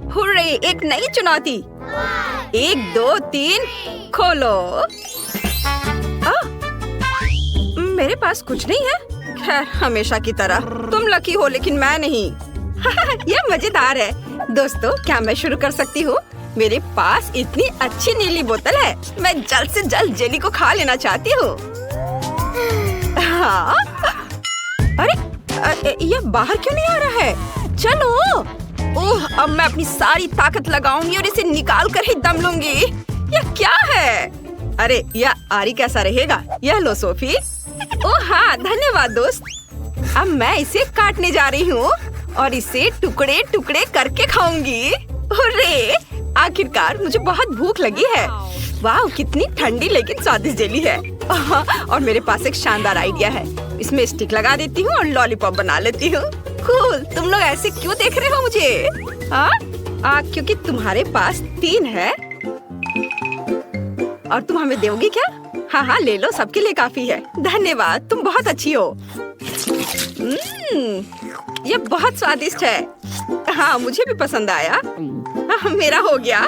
Hurray, एक नई चुनौती। 1 2 3 खोलो। मेरे पास कुछ नहीं है। खैर, हमेशा की तरह तुम लकी हो लेकिन मैं नहीं। यह मजेदार है। दोस्तों, क्या मैं शुरू कर सकती हूँ? मेरे पास इतनी अच्छी नीली बोतल है। मैं जल्द से जल्द जेली को खा लेना चाहती हूँ। हाँ? अरे, यह बाहर क्यों नहीं आ रहा है? चलो। ओह, अब मैं अपनी सारी ताकत लगाऊंगी और इसे निकाल कर ही दम लूंगी। यह क्या है? अरे, यह आरी कैसा रहेगा? यह लो सोफी। ओह हाँ, धन्यवाद दोस्त। अब मैं इसे काटने जा रही हूँ और इसे टुकड़े टुकड़े करके खाऊंगी। हुर्रे! आखिरकार मुझे बहुत भूख लगी है। वाह, कितनी ठंडी लेकिन स्वादिष्ट जेली है। और मेरे पास एक शानदार आइडिया है। इसमें स्टिक लगा देती हूँ और लॉलीपॉप बना लेती हूँ। कूल। तुम लोग ऐसे क्यों देख रहे हो मुझे? क्योंकि तुम्हारे पास 3 है और तुम हमें दोगी क्या? हाँ हाँ, ले लो, सबके लिए काफी है। धन्यवाद, तुम बहुत अच्छी हो। ये बहुत स्वादिष्ट है। हाँ, मुझे भी पसंद आया। मेरा हो गया।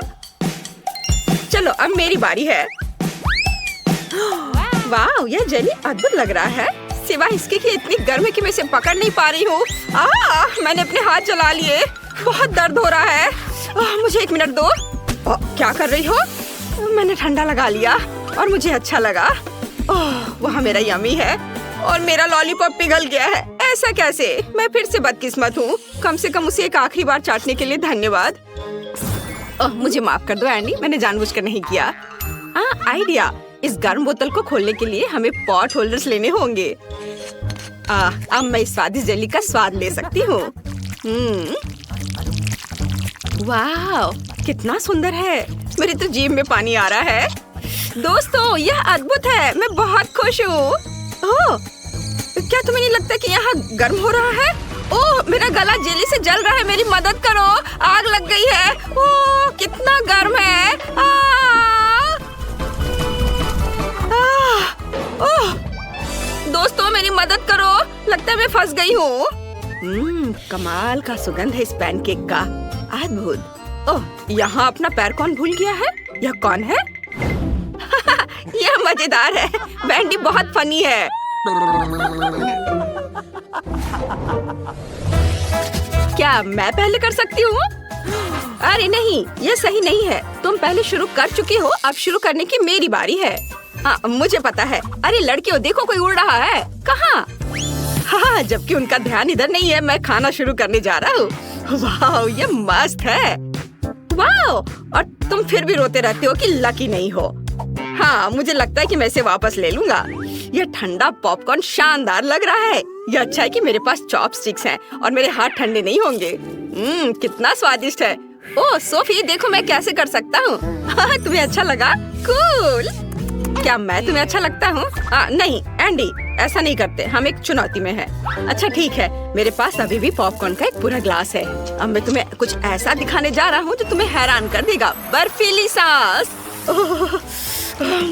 चलो, अब मेरी बारी है। वाह, यह जेली अद्भुत लग रहा है। सिवाय इसके कि इतनी गर्म है कि मैं इसे पकड़ नहीं पा रही हूँ। मैंने अपने हाथ जला लिए। बहुत दर्द हो रहा है। मुझे 1 मिनट दो। क्या कर रही हो? मैंने ठंडा लगा लिया और मुझे अच्छा लगा। वहाँ मेरा यम्मी है और मेरा लॉलीपॉप पिघल गया है। ऐसा कैसे? मैं फिर से बदकिस्मत हूँ। कम से कम उसे एक आखिरी बार चाटने के लिए धन्यवाद। मुझे माफ कर दो एंडी, मैंने जानबूझकर नहीं किया। आइडिया। इस गर्म बोतल को खोलने के लिए हमें पॉट होल्डर्स लेने होंगे। अब मैं इस स्वादिष्ट जेली का स्वाद ले सकती हूँ। वाह, कितना सुंदर है। मेरी तो जीभ में पानी आ रहा है। दोस्तों, यह अद्भुत है। मैं बहुत खुश हूँ। क्या तुम्हें नहीं लगता कि यहाँ गर्म हो रहा है? ओह, मेरा गला जेली से जल रहा है। मेरी मदद करो, आग लग गई है। ओह, कितना गर्म है। ओह, दोस्तों, मेरी मदद करो। लगता है मैं फंस गई हूँ। कमाल का सुगंध है इस पैनकेक का। अद्भुत। ओह, यहाँ अपना पैर कौन भूल गया है? यह कौन है? यह मजेदार है। बैंडी बहुत फनी है। क्या मैं पहले कर सकती हूँ? अरे नहीं, यह सही नहीं है। तुम पहले शुरू कर चुकी हो, अब शुरू करने की मेरी बारी है। मुझे पता है। अरे लड़कियों, देखो कोई उड़ रहा है। कहाँ? हाँ, जबकि उनका ध्यान इधर नहीं है। मैं खाना शुरू करने जा रहा हूँ। वाह, ये मस्त है। वाह, और तुम फिर भी रोते रहते हो कि लकी नहीं हो। हाँ, मुझे लगता है कि मैं इसे वापस ले लूंगा। यह ठंडा पॉपकॉर्न शानदार लग रहा है। यह अच्छा है कि मेरे पास चॉपस्टिक्स हैं और मेरे हाथ ठंडे नहीं होंगे। कितना स्वादिष्ट है। ओह सोफी, देखो मैं कैसे कर सकता हूँ। तुम्हें अच्छा लगा? कूल। क्या मैं तुम्हें अच्छा लगता हूँ? नहीं एंडी, ऐसा नहीं करते। हम एक चुनौती में हैं। अच्छा ठीक है, मेरे पास अभी भी पॉपकॉर्न का एक पूरा ग्लास है। अब मैं तुम्हें कुछ ऐसा दिखाने जा रहा हूँ जो तुम्हें हैरान कर देगा। बर्फीली सांस।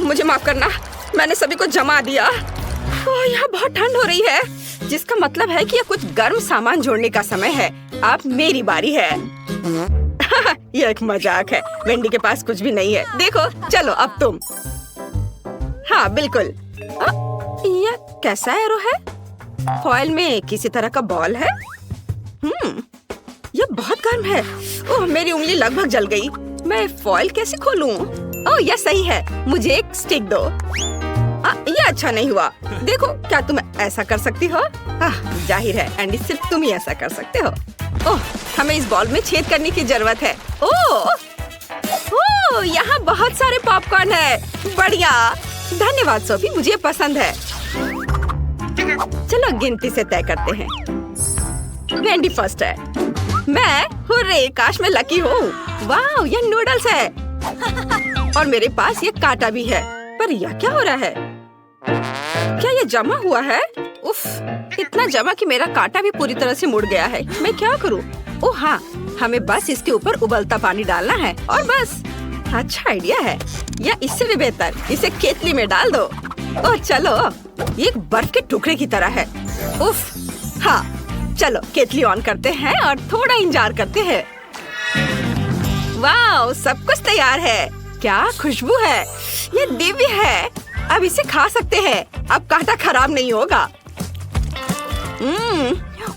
मुझे माफ करना, मैंने सभी को जमा दिया। यहाँ बहुत ठंड हो रही है, जिसका मतलब है कि यह कुछ गर्म सामान जोड़ने का समय है। अब मेरी बारी है। यह एक मजाक है। वेंडी के पास कुछ भी नहीं है। देखो, चलो अब तुम। हाँ बिल्कुल। यह कैसा एरो है? फॉइल में किसी तरह का बॉल है। यह बहुत गर्म है। ओह, मेरी उंगली लगभग जल गई। मैं फॉइल कैसे खोलूं? ओह, यह सही है। मुझे एक स्टिक दो। यह अच्छा नहीं हुआ। देखो, क्या तुम ऐसा कर सकती हो? जाहिर है एंडी, सिर्फ तुम ही ऐसा कर सकते हो। ओह, हमें इस बॉल में छेद करने की जरूरत है। ओह, यहाँ बहुत सारे पॉपकॉर्न है। बढ़िया, धन्यवाद सोफी, मुझे पसंद है। चलो गिनती से तय करते हैं। वेंडी फर्स्ट है। मैं, हुर्रे, काश मैं लकी हूँ। वाह, यह नूडल्स है और मेरे पास ये कांटा भी है। पर यह क्या हो रहा है? क्या ये जमा हुआ है? उफ, इतना जमा कि मेरा कांटा भी पूरी तरह से मुड़ गया है। मैं क्या करूँ? ओह हाँ, हमें बस इसके ऊपर उबलता पानी डालना है और बस। अच्छा आइडिया है। या इससे भी बेहतर, इसे केतली में डाल दो। ओह चलो, ये एक बर्फ के टुकड़े की तरह है। उफ, हाँ, चलो केतली ऑन करते हैं और थोड़ा इंतजार करते हैं। वाह, सब कुछ तैयार है। क्या खुशबू है, ये दिव्य है। अब इसे खा सकते हैं। अब कांटा खराब नहीं होगा।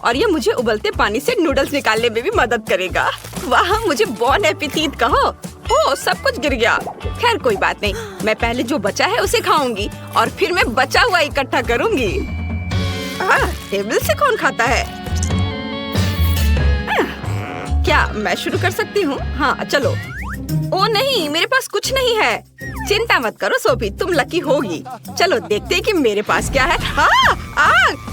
और ये मुझे उबलते पानी से नूडल्स निकालने में भी मदद करेगा। वाह, मुझे बॉन एपेटीट कहो। ओह, सब कुछ गिर गया। खैर कोई बात नहीं, मैं पहले जो बचा है उसे खाऊंगी और फिर मैं बचा हुआ इकट्ठा करूंगी। टेबल से कौन खाता है? क्या मैं शुरू कर सकती हूँ? हाँ चलो। ओ नहीं, मेरे पास कुछ नहीं है। चिंता मत करो सोफी, तुम लकी होगी। चलो देखते हैं कि मेरे पास क्या है।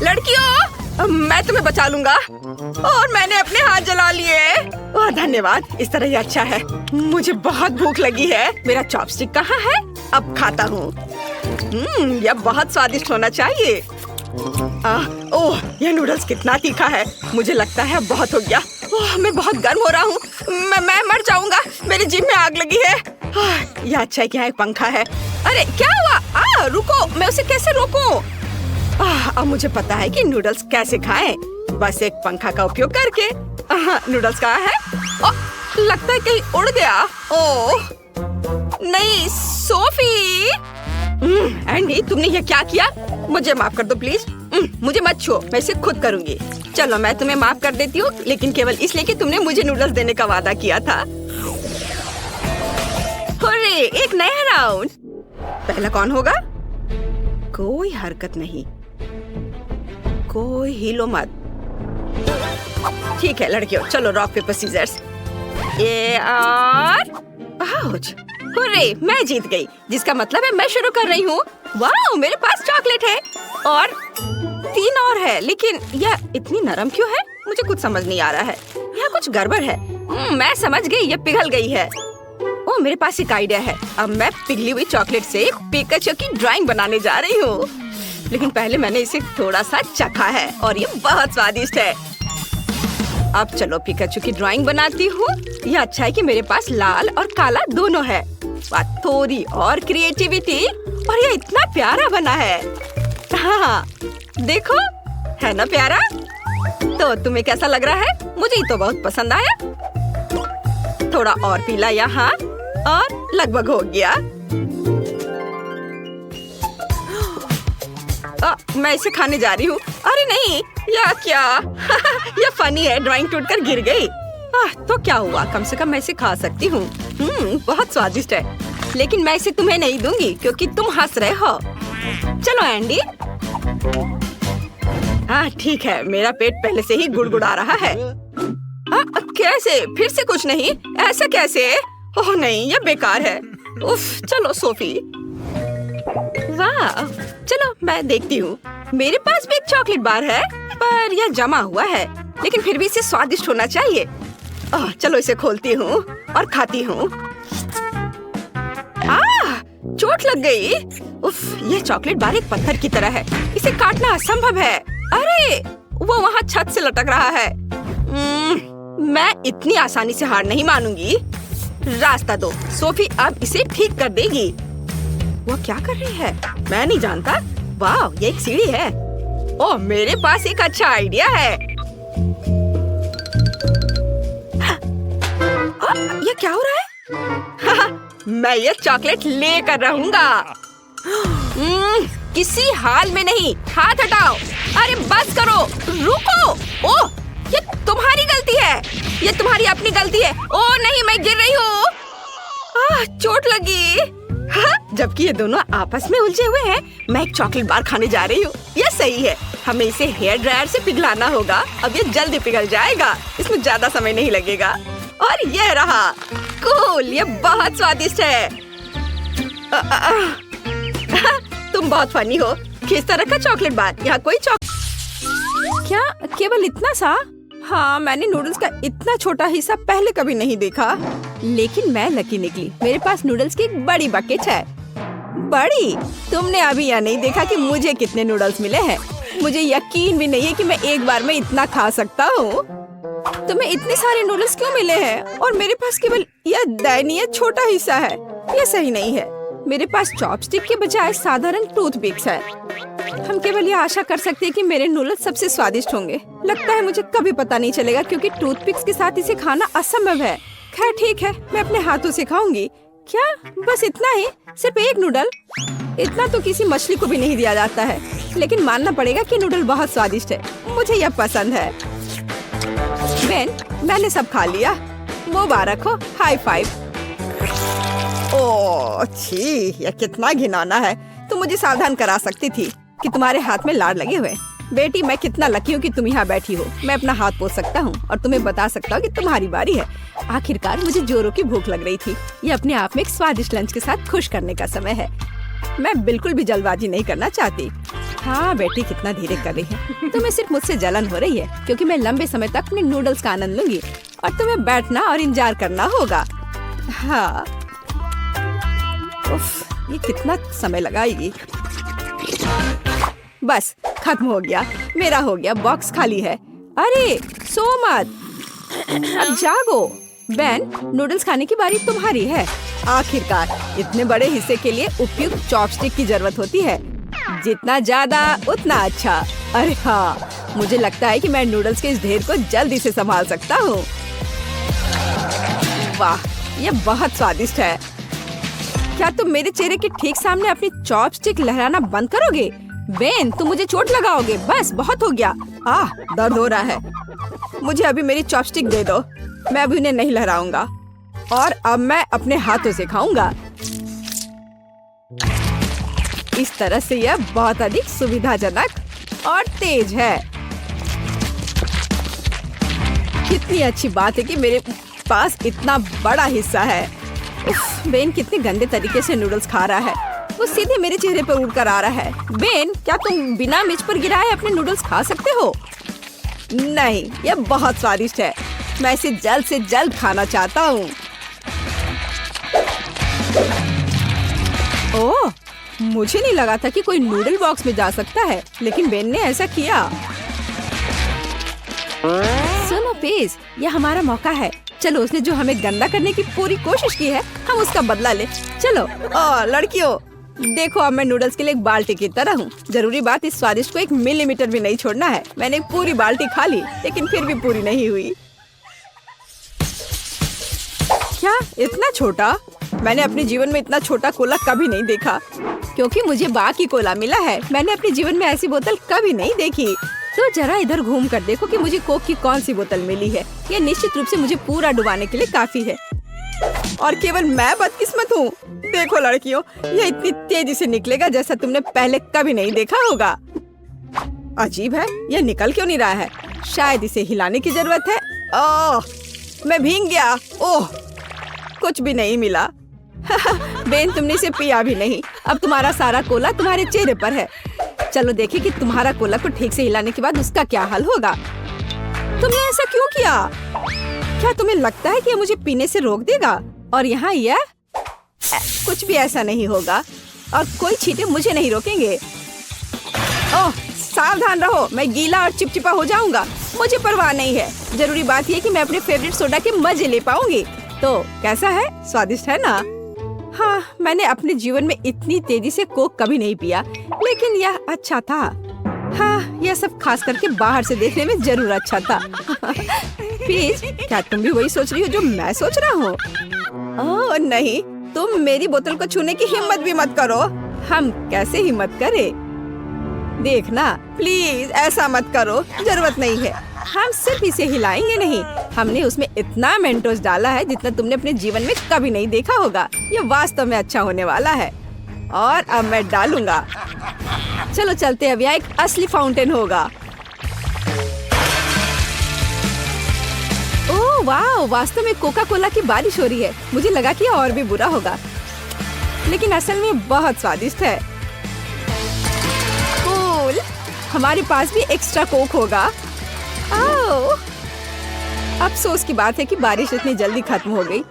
लड़कियों, मैं तुम्हें बचा लूंगा। और मैंने अपने हाथ जला लिए। ओह धन्यवाद, इस तरह ही अच्छा है। मुझे बहुत भूख लगी है। मेरा चॉपस्टिक कहाँ है? अब खाता हूँ। यह बहुत स्वादिष्ट होना चाहिए। ओह, यह नूडल्स कितना तीखा है। मुझे लगता है अब बहुत हो गया। ओह, मैं बहुत गर्म हो रहा हूँ। मैं मर जाऊंगा। मेरे जिम में आग लगी है। यह अच्छा है कि यहाँ एक पंखा है। अरे क्या हुआ? रुको, मैं उसे कैसे रोकूं? अब मुझे पता है कि नूडल्स कैसे खाएं। बस एक पंखा का उपयोग करके। नूडल्स कहाँ है? लगता है कहीं उड़ गया। ओह नहीं, सोफी। एंडी, तुमने ये क्या किया? मुझे माफ कर दो प्लीज। मुझे मत छुओ, मैं इसे खुद करूंगी। चलो मैं तुम्हें माफ कर देती हूँ, लेकिन केवल इसलिए कि तुमने मुझे नूडल्स देने का वादा किया था। हुर्रे, एक नया राउंड। पहला कौन होगा? कोई हरकत नहीं, कोई हिलो मत। ठीक है लड़कियों, चलो रॉक पेपर सीजर्स। ये और हुर्रे, मैं जीत गई, जिसका मतलब है मैं शुरू कर रही हूँ। वाह, मेरे पास चॉकलेट है और 3 और है, लेकिन यह इतनी नरम क्यों है? मुझे कुछ समझ नहीं आ रहा है। यहाँ कुछ गड़बड़ है। मैं समझ गई, ये पिघल गई है। ओह, मेरे पास एक आइडिया है। अब मैं पिघली हुई चॉकलेट से पिकाचू की ड्राइंग बनाने जा रही हूँ। लेकिन पहले मैंने इसे थोड़ा सा चखा है और ये बहुत स्वादिष्ट है। अब चलो पिकाचू की ड्राइंग बनाती हूँ। यह अच्छा है कि मेरे पास लाल और काला दोनों है। थोड़ी और क्रिएटिविटी और ये इतना प्यारा बना है। हाँ देखो, है ना प्यारा? तो तुम्हें कैसा लग रहा है? मुझे तो बहुत पसंद आया। थोड़ा और पीला यहाँ और लगभग हो गया। मैं इसे खाने जा रही हूँ। अरे नहीं, यह क्या? यह फनी है, ड्राइंग टूटकर गिर गई। तो क्या हुआ, कम से कम मैं इसे खा सकती हूँ। बहुत स्वादिष्ट है, लेकिन मैं इसे तुम्हें नहीं दूंगी क्योंकि तुम हंस रहे हो। चलो एंडी। ठीक है, मेरा पेट पहले से ही गुड़गुड़ा रहा है। कैसे? फिर से कुछ नहीं? ऐसा कैसे? ओह नहीं, यह बेकार है। उफ, चलो सोफी। वाह, चलो मैं देखती हूँ। मेरे पास भी एक चॉकलेट बार है, पर यह जमा हुआ है, लेकिन फिर भी इसे स्वादिष्ट होना चाहिए। चलो इसे खोलती हूँ और खाती हूँ। चोट लग गई। उफ, यह चॉकलेट बार एक पत्थर की तरह है, इसे काटना असंभव है। अरे वो वहाँ छत से लटक रहा है। मैं इतनी आसानी से हार नहीं मानूंगी। रास्ता दो, सोफी अब इसे ठीक कर देगी। वो क्या कर रही है? मैं नहीं जानता। वाह, ये एक सीढ़ी है। ओह, मेरे पास एक अच्छा आइडिया है। ये क्या हो रहा है? मैं ये चॉकलेट लेकर रहूंगा। किसी हाल में नहीं, हाथ हटाओ। अरे बस करो, रुको। ओह, ये तुम्हारी गलती है। ये तुम्हारी अपनी गलती है। ओह नहीं, मैं गिर रही हूँ। चोट लगी। जबकि ये दोनों आपस में उलझे हुए हैं, मैं एक चॉकलेट बार खाने जा रही हूँ। ये सही है, हमें इसे हेयर ड्रायर से पिघलाना होगा। अब ये जल्दी पिघल जाएगा, इसमें ज्यादा समय नहीं लगेगा। और ये रहा। कूल, ये बहुत स्वादिष्ट है। तुम बहुत फनी हो। किस तरह का चॉकलेट बार? यहाँ कोई क्या केवल इतना सा? हाँ, मैंने नूडल्स का इतना छोटा हिस्सा पहले कभी नहीं देखा। लेकिन मैं लकी निकली, मेरे पास नूडल्स की एक बड़ी बकेट है। बड़ी? तुमने अभी यह नहीं देखा कि मुझे कितने नूडल्स मिले हैं। मुझे यकीन भी नहीं है कि मैं एक बार में इतना खा सकता हूँ। तुम्हें इतने सारे नूडल्स क्यों मिले हैं और मेरे पास केवल यह दयनीय छोटा हिस्सा है? यह सही नहीं है। मेरे पास चॉपस्टिक के बजाय साधारण टूथपिक्स है। हम केवल यह आशा कर सकते हैं कि मेरे नूडल्स सबसे स्वादिष्ट होंगे। लगता है मुझे कभी पता नहीं चलेगा क्योंकि टूथपिक्स के साथ इसे खाना असंभव है। खैर ठीक है, मैं अपने हाथों से खाऊंगी। क्या बस इतना ही? सिर्फ एक नूडल? इतना तो किसी मछली को भी नहीं दिया जाता है, लेकिन मानना पड़ेगा कि नूडल बहुत स्वादिष्ट है। मुझे यह पसंद है। बेन, मैंने सब खा लिया। मुबारक हो, हाई फाइव। ओह छी, यह कितना घिनौना है। तुम मुझे सावधान करा सकती थी कि तुम्हारे हाथ में लाड़ लगे हुए। बेटी, मैं कितना लकी हूँ कि तुम यहाँ बैठी हो। मैं अपना हाथ पोंछ सकता हूँ और तुम्हें बता सकता हूँ कि तुम्हारी बारी है। आखिरकार मुझे जोरों की भूख लग रही थी। ये अपने आप में एक स्वादिष्ट लंच के साथ खुश करने का समय है। मैं बिल्कुल भी जल्दबाजी नहीं करना चाहती। हाँ बेटी, कितना धीरे कर रही है। तुम्हें सिर्फ मुझसे जलन हो रही है क्योंकि मैं लंबे समय तक अपने नूडल्स का आनंद लूंगी और तुम्हें बैठना और इंतजार करना होगा। हाँ, उफ, ये कितना समय लगाएगी। बस खत्म हो गया, मेरा हो गया। बॉक्स खाली है। अरे सो मत, अब जागो। बेन, नूडल्स खाने की बारी तुम्हारी है। आखिरकार इतने बड़े हिस्से के लिए उपयुक्त चॉपस्टिक की जरूरत होती है। जितना ज्यादा उतना अच्छा। अरे हाँ, मुझे लगता है कि मैं नूडल्स के इस ढेर को जल्दी से संभाल सकता हूँ। वाह, यह बहुत स्वादिष्ट है। क्या तुम मेरे चेहरे के ठीक सामने अपनी चॉपस्टिक लहराना बंद करोगे? बेन, तुम मुझे चोट लगाओगे। बस बहुत हो गया। दर्द हो रहा है। मुझे अभी मेरी चॉपस्टिक दे दो। मैं अभी उन्हें नहीं लहराऊंगा और अब मैं अपने हाथों से खाऊंगा। इस तरह से यह बहुत अधिक सुविधाजनक और तेज है। कितनी अच्छी बात है कि मेरे पास इतना बड़ा हिस्सा है। बेन कितने गंदे तरीके से नूडल्स खा रहा है। वो सीधे मेरे चेहरे पर उड़कर आ रहा है। बेन, क्या तुम बिना मेज पर गिराए अपने नूडल्स खा सकते हो? नहीं, यह बहुत स्वादिष्ट है। मैं इसे जल्द से जल्द खाना चाहता हूँ। ओह, मुझे नहीं लगा था कि कोई नूडल बॉक्स में जा सकता है, लेकिन बेन ने ऐसा किया। सुनो पेज, यह हमारा मौका है। चलो, उसने जो हमें गंदा करने की पूरी कोशिश की है, हम उसका बदला ले। चलो। लड़कियों, देखो, अब मैं नूडल्स के लिए एक बाल्टी की तरह हूँ। जरूरी बात, इस स्वादिष्ट को 1 मिलीमीटर भी नहीं छोड़ना है। मैंने पूरी बाल्टी खा ली, लेकिन फिर भी पूरी नहीं हुई। क्या इतना छोटा? मैंने अपने जीवन में इतना छोटा कोला कभी नहीं देखा। क्योंकि मुझे बाकी कोला मिला है। मैंने अपने जीवन में ऐसी बोतल कभी नहीं देखी। तो जरा इधर घूम कर देखो कि मुझे कोक की कौन सी बोतल मिली है। यह निश्चित रूप से मुझे पूरा डुबाने के लिए काफी है। और केवल मैं बदकिस्मत हूँ। देखो लड़कियों, यह इतनी तेजी से निकलेगा जैसा तुमने पहले कभी नहीं देखा होगा। अजीब है, यह निकल क्यों नहीं रहा है? शायद इसे हिलाने की जरूरत है। ओह, मैं भीग गया। ओह, कुछ भी नहीं मिला। बेन, तुमने इसे पिया भी नहीं। अब तुम्हारा सारा कोला तुम्हारे चेहरे पर है। चलो देखें कि तुम्हारा कोला को ठीक से हिलाने के बाद उसका क्या हाल होगा। तुमने ऐसा क्यों किया? क्या तुम्हें लगता है कि यह मुझे पीने से रोक देगा? और यहाँ यह कुछ भी ऐसा नहीं होगा और कोई छींटे मुझे नहीं रोकेंगे। ओह, सावधान रहो, मैं गीला और चिपचिपा हो जाऊंगा। मुझे परवाह नहीं है। जरूरी बात यह कि मैं अपने फेवरेट सोडा के मजे ले पाऊंगी। तो कैसा है? स्वादिष्ट है ना? हाँ, मैंने अपने जीवन में इतनी तेजी से कोक कभी नहीं पिया, लेकिन यह अच्छा था। हाँ, यह सब खास करके बाहर से देखने में जरूर अच्छा था। पीज, क्या तुम भी वही सोच रही हो जो मैं सोच रहा हूँ? ओह नहीं, तुम मेरी बोतल को छूने की हिम्मत भी मत करो। हम कैसे हिम्मत करें? देखना, प्लीज ऐसा मत करो, जरूरत नहीं है। हम सिर्फ इसे हिलाएंगे नहीं, हमने उसमें इतना मेंटोस डाला है जितना तुमने अपने जीवन में कभी नहीं देखा होगा। ये वास्तव में अच्छा होने वाला है। और अब मैं डालूंगा। चलो चलते, अब यहाँ एक असली फाउंटेन होगा। ओह वाह, वास्तव में कोका कोला की बारिश हो रही है। मुझे लगा कि और भी बुरा होगा, लेकिन असल में बहुत स्वादिष्ट है। कूल, हमारे पास भी एक्स्ट्रा कोक होगा। ओह, अफसोस की बात है कि बारिश इतनी जल्दी खत्म हो गई,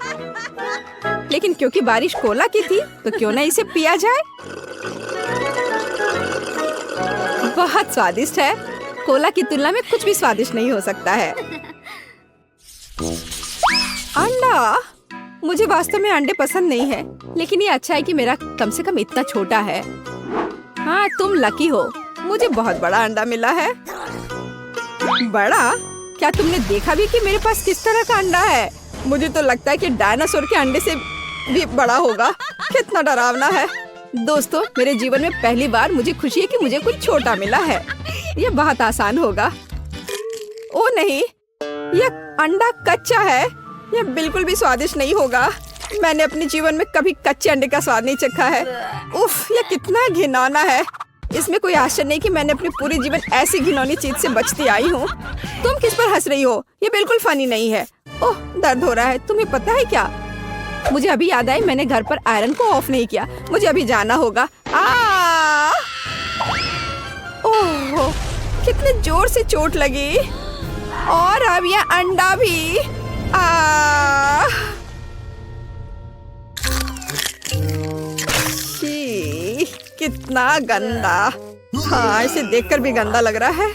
लेकिन क्योंकि बारिश कोला की थी तो क्यों ना इसे पिया जाए। बहुत स्वादिष्ट है। कोला की तुलना में कुछ भी स्वादिष्ट नहीं हो सकता है। अंडा, मुझे वास्तव में अंडे पसंद नहीं है, लेकिन ये अच्छा है कि मेरा कम से कम इतना छोटा है। हाँ, तुम लकी हो, मुझे बहुत बड़ा अंडा मिला है। बड़ा? क्या तुमने देखा भी कि मेरे पास किस तरह का अंडा है? मुझे तो लगता है कि डायनासोर के अंडे से भी बड़ा होगा। कितना डरावना है। दोस्तों, मेरे जीवन में पहली बार मुझे खुशी है कि मुझे कुछ छोटा मिला है। ये बहुत आसान होगा। ओ नहीं, यह अंडा कच्चा है। यह बिल्कुल भी स्वादिष्ट नहीं होगा। मैंने अपने जीवन में कभी कच्चे अंडे का स्वाद नहीं चखा है। उफ, यह कितना घिनौना है। इसमें कोई आश्चर्य नहीं कि मैंने अपने पूरे जीवन ऐसी घिनौनी चीज से बचती आई हूँ। तुम किस पर हंस रही हो? ये बिल्कुल फनी नहीं है। ओह, दर्द हो रहा है। तुम्हें पता है क्या? मुझे अभी याद आई, मैंने घर पर आयरन को ऑफ नहीं किया। मुझे अभी जाना होगा। ओह, कितने जोर से चोट लगी। और अब यह अंडा भी। कितना गंदा। हाँ, इसे देखकर भी गंदा लग रहा है।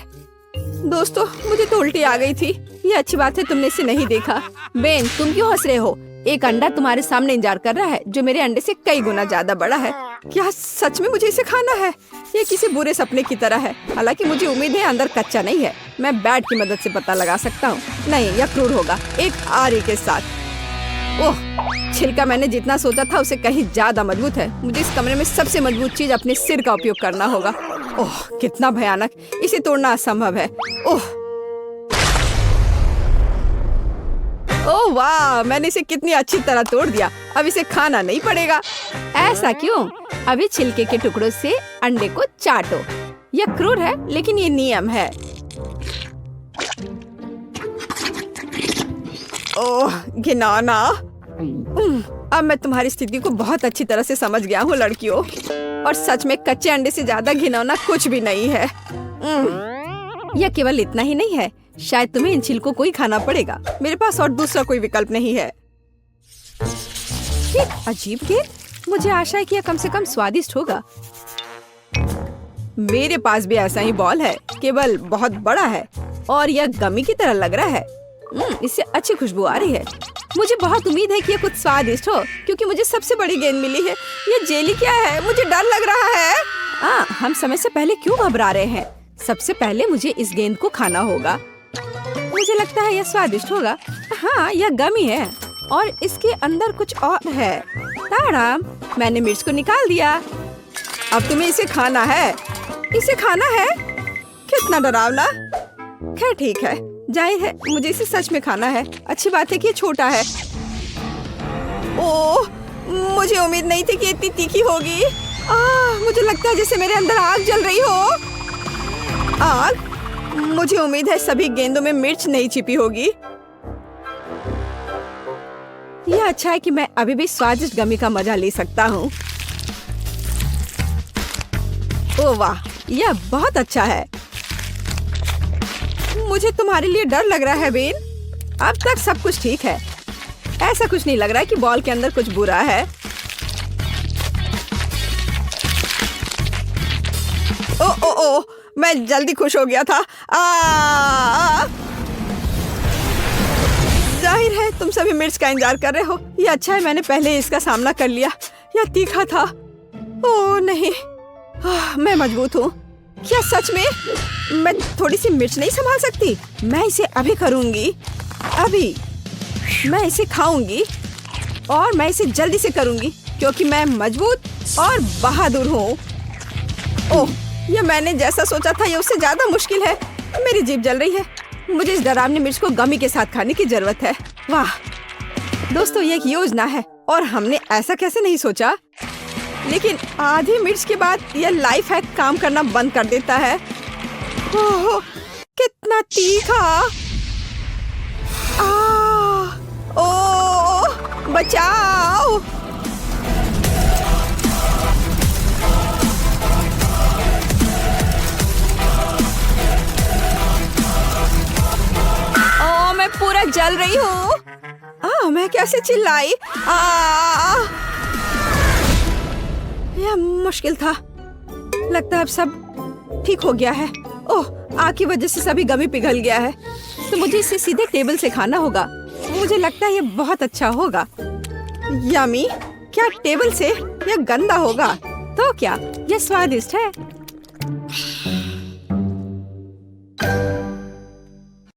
दोस्तों, मुझे तो उल्टी आ गई थी। ये अच्छी बात है तुमने इसे नहीं देखा। बेन, तुम क्यों हंस रहे हो? एक अंडा तुम्हारे सामने इंतजार कर रहा है, जो मेरे अंडे से कई गुना ज्यादा बड़ा है। क्या सच में मुझे इसे खाना है? ये किसी बुरे सपने की तरह है। हालांकि मुझे उम्मीद है अंदर कच्चा नहीं है। मैं बैट की मदद से पता लगा सकता हूँ। नहीं, यह क्रूर होगा, एक आरी के साथ। ओह, छिलका मैंने जितना सोचा था उससे कहीं ज्यादा मजबूत है। मुझे इस कमरे में सबसे मजबूत चीज अपने सिर का उपयोग करना होगा। ओह, कितना भयानक। इसे तोड़ना असंभव है। ओह ओह वाह, मैंने इसे कितनी अच्छी तरह तोड़ दिया। अब इसे खाना नहीं पड़ेगा। ऐसा क्यों? अभी छिलके के टुकड़ों से अंडे को चाटो। यह क्रूर है, लेकिन ये नियम है। ओह, घिनौना। अब मैं तुम्हारी स्थिति को बहुत अच्छी तरह से समझ गया हूँ लड़कियों। और सच में कच्चे अंडे से ज्यादा घिनौना कुछ भी नहीं है। यह केवल इतना ही नहीं है, शायद तुम्हें इन छिलकों को ही खाना पड़ेगा। मेरे पास और दूसरा कोई विकल्प नहीं है। एक अजीब गेंद। मुझे आशा है कि यह कम से कम स्वादिष्ट होगा। मेरे पास भी ऐसा ही बॉल है, केवल बहुत बड़ा है और यह गमी की तरह लग रहा है। इससे अच्छी खुशबू आ रही है। मुझे बहुत उम्मीद है कि यह कुछ स्वादिष्ट हो, क्योंकि मुझे सबसे बड़ी गेंद मिली है। यह जेली क्या है? मुझे डर लग रहा है। हम समय से पहले क्यों घबरा रहे हैं? सबसे पहले मुझे इस गेंद को खाना होगा। मुझे लगता है यह स्वादिष्ट होगा। हाँ, यह गमी है और इसके अंदर कुछ और है। ताड़ाम, मैंने मिर्च को निकाल दिया। अब तुम्हें इसे खाना है। इसे खाना है? कितना डरावना। खैर ठीक है, जाहिर है मुझे इसे सच में खाना है। अच्छी बात है कि ये छोटा है। ओह, मुझे उम्मीद नहीं थी कि इतनी तीखी होगी। मुझे लगता है जैसे मेरे अंदर आग जल रही हो। आग? मुझे उम्मीद है सभी गेंदों में मिर्च नहीं छिपी होगी। यह अच्छा है कि मैं अभी भी स्वादिष्ट गमी का मजा ले सकता हूँ। ओह वाह, यह बहुत अच्छा है। मुझे तुम्हारे लिए डर लग रहा है बेन। अब तक सब कुछ ठीक है। ऐसा कुछ नहीं लग रहा है कि बॉल के अंदर कुछ बुरा है। ओ ओ ओ, मैं जल्दी खुश हो गया था। जाहिर है तुम सभी मिर्च का इंतजार कर रहे हो। ये अच्छा है मैंने पहले इसका सामना कर लिया। यह तीखा था। ओह नहीं, मैं मजबूत हूँ। क्या सच में? मैं थोड़ी सी मिर्च नहीं संभाल सकती? मैं इसे अभी करूँगी। अभी मैं इसे खाऊंगी और मैं इसे जल्दी से करूँगी, क्योंकि मैं मजबूत और बहादुर हूँ। ओह, ये मैंने जैसा सोचा था ये उससे ज्यादा मुश्किल है। मेरी जीभ जल रही है। मुझे इस डरावनी मिर्च को गमी के साथ खाने की जरूरत है। वाह दोस्तों, ये एक योजना है और हमने ऐसा कैसे नहीं सोचा। लेकिन आधी मिर्च के बाद यह लाइफ हैक काम करना बंद कर देता है। ओह, कितना तीखा। ओह, बचाओ। ओह, मैं पूरा जल रही हूँ। मैं कैसे चिल्लाई। यह मुश्किल था। लगता है अब सब ठीक हो गया है। ओह, आग की वजह से सभी गमी पिघल गया है, तो मुझे इसे सीधे टेबल से खाना होगा। मुझे लगता है ये बहुत अच्छा होगा। यमी, क्या टेबल से? यह गंदा होगा तो क्या? यह स्वादिष्ट है।